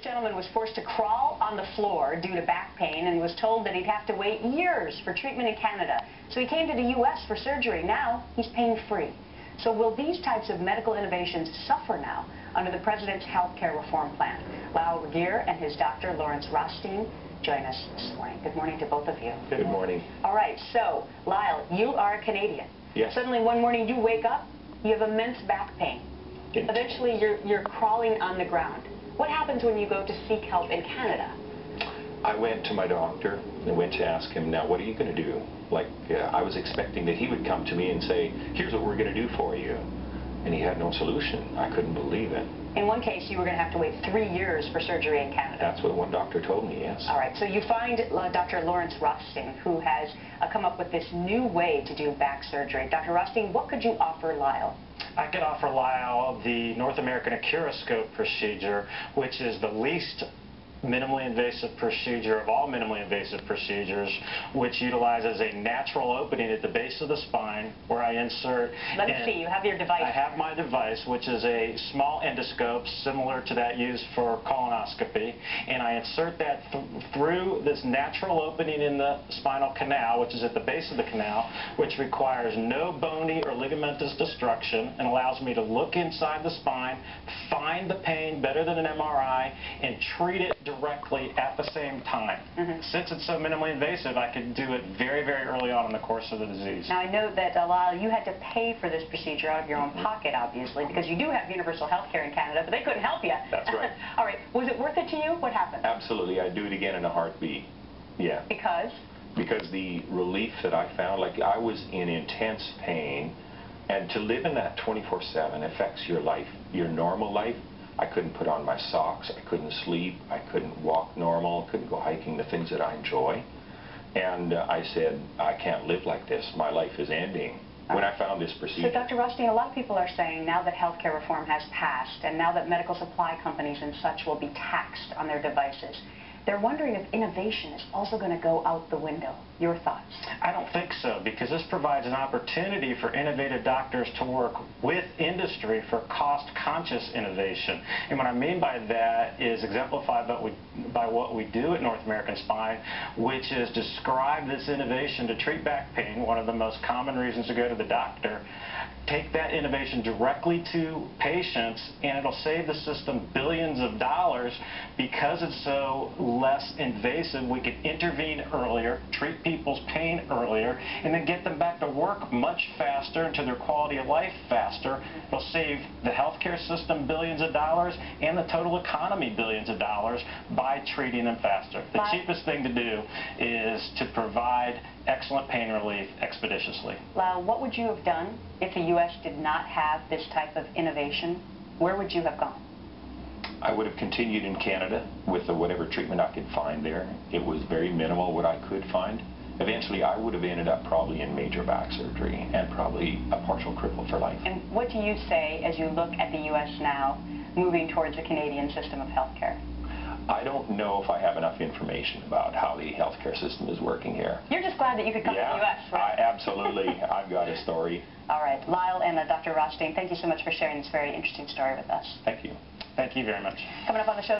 gentleman was forced to crawl on the floor due to back pain and was told that he'd have to wait years for treatment in Canada. So he came to the U.S. for surgery. Now he's pain-free. So will these types of medical innovations suffer now under the President's health care reform plan? Lyle Regehr and his doctor, Lawrence Rothstein, join us this morning. Good morning to both of you. Good morning. All right, so Lyle, you are a Canadian. Yes. Suddenly one morning you wake up, you have immense back pain. Eventually you're crawling on the ground. What happens when you go to seek help in Canada? I went to my doctor and went to ask him, now what are you going to do? Like, I was expecting that he would come to me and say, here's what we're going to do for you. And he had no solution. I couldn't believe it. In one case, you were going to have to wait 3 years for surgery in Canada. That's what one doctor told me, yes. All right, so you find Dr. Lawrence Rothstein, who has come up with this new way to do back surgery. Dr. Rothstein, what could you offer Lyle? I could offer Lyle the North American Acuroscope procedure, which is the least minimally invasive procedure of all minimally invasive procedures, which utilizes a natural opening at the base of the spine where I insert... Let me see, you have your device. I have my device, which is a small endoscope similar to that used for colonoscopy, and I insert that through this natural opening in the spinal canal, which is at the base of the canal, which requires no bony or ligamentous destruction and allows me to look inside the spine, find the pain better than an MRI, and treat it directly at the same time. Since it's so minimally invasive, I could do it very, very early on in the course of the disease. Now, I know that, Lyle, you had to pay for this procedure out of your own pocket, obviously, because you do have universal health care in Canada, but they couldn't help you. That's right. All right. Was it worth it to you? What happened? Absolutely. I'd do it again in a heartbeat. Yeah. Because? Because the relief that I found, like I was in intense pain, and to live in that 24/7 affects your life, your normal life. I couldn't put on my socks, I couldn't sleep, I couldn't walk normal, couldn't go hiking, the things that I enjoy. And I said, I can't live like this. My life is ending. When I found this procedure. So, Dr. Rothstein, a lot of people are saying now that healthcare reform has passed and now that medical supply companies and such will be taxed on their devices, they're wondering if innovation is also going to go out the window. Your thoughts? I don't think so, because this provides an opportunity for innovative doctors to work with industry for cost-conscious innovation. And what I mean by that is exemplified by what we do at North American Spine, which is describe this innovation to treat back pain, one of the most common reasons to go to the doctor, take that innovation directly to patients, and it'll save the system billions of dollars because it's so less invasive. We can intervene earlier, treat people's pain earlier, and then get them back to work much faster and to their quality of life faster. It'll save the healthcare system billions of dollars and the total economy billions of dollars by treating them faster. The cheapest thing to do is to provide excellent pain relief expeditiously. Lyle, what would you have done if the U.S. did not have this type of innovation? Where would you have gone? I would have continued in Canada with whatever treatment I could find there. It was very minimal what I could find. Eventually, I would have ended up probably in major back surgery and probably a partial cripple for life. And what do you say as you look at the U.S. now moving towards the Canadian system of healthcare? I don't know if I have enough information about how the healthcare system is working here. You're just glad that you could come to the U.S., right? Absolutely. I've got a story. All right. Lyle and Dr. Rothstein, thank you so much for sharing this very interesting story with us. Thank you. Thank you very much. Coming up on the show.